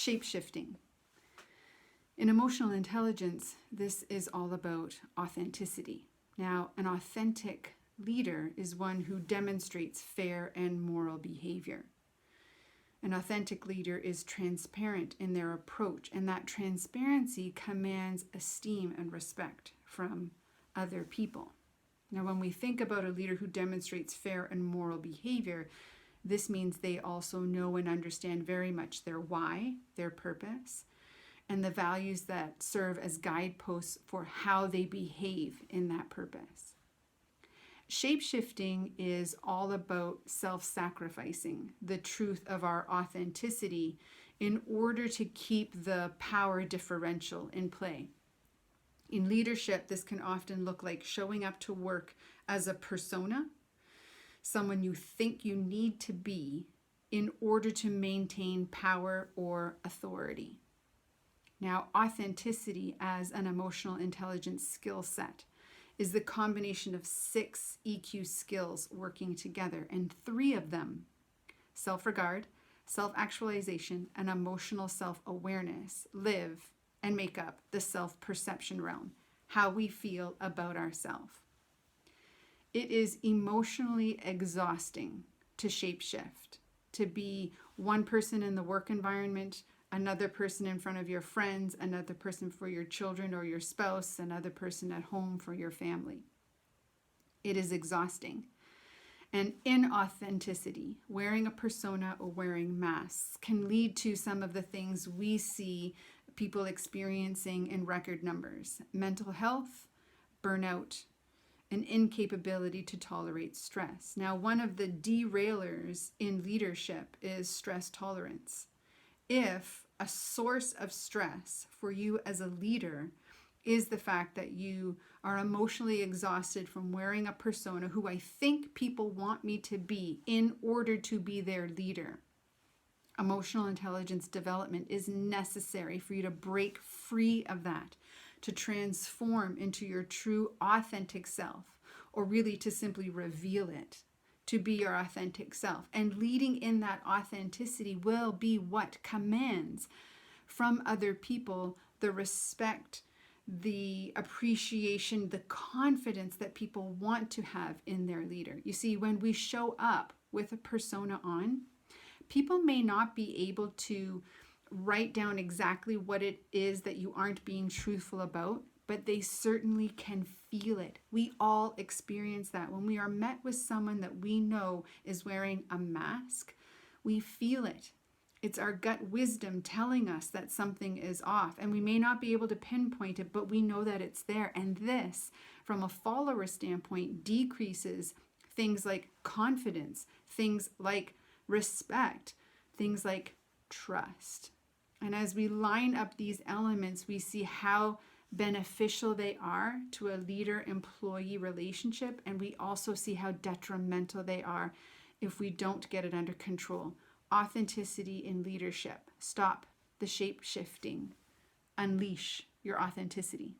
Shape-shifting. In emotional intelligence, this is all about authenticity. Now, an authentic leader is one who demonstrates fair and moral behavior. An authentic leader is transparent in their approach, and that transparency commands esteem and respect from other people. Now, when we think about a leader who demonstrates fair and moral behavior, this means they also know and understand very much their why, their purpose, and the values that serve as guideposts for how they behave in that purpose. Shape-shifting is all about self-sacrificing the truth of our authenticity in order to keep the power differential in play. In leadership, this can often look like showing up to work as a persona, someone you think you need to be in order to maintain power or authority. Now, authenticity as an emotional intelligence skill set is the combination of 6 EQ skills working together, and 3 of them, self-regard, self-actualization, and emotional self-awareness, live and make up the self-perception realm, how we feel about ourselves. It is emotionally exhausting to shapeshift, to be one person in the work environment, another person in front of your friends, another person for your children or your spouse, another person at home for your family. It is exhausting. And inauthenticity, wearing a persona or wearing masks, can lead to some of the things we see people experiencing in record numbers: mental health, burnout, an incapability to tolerate stress. Now, one of the derailers in leadership is stress tolerance. If a source of stress for you as a leader is the fact that you are emotionally exhausted from wearing a persona who I think people want me to be in order to be their leader, emotional intelligence development is necessary for you to break free of that, to transform into your true authentic self, or really to simply reveal it, to be your authentic self. And leading in that authenticity will be what commands from other people the respect, the appreciation, the confidence that people want to have in their leader. You see, when we show up with a persona on, people may not be able to write down exactly what it is that you aren't being truthful about, but they certainly can feel it. We all experience that. When we are met with someone that we know is wearing a mask, we feel it. It's our gut wisdom telling us that something is off, and we may not be able to pinpoint it, but we know that it's there. And this, from a follower standpoint, decreases things like confidence, things like respect, things like trust. And as we line up these elements, we see how beneficial they are to a leader-employee relationship, and we also see how detrimental they are if we don't get it under control. Authenticity in leadership. Stop the shape-shifting. Unleash your authenticity.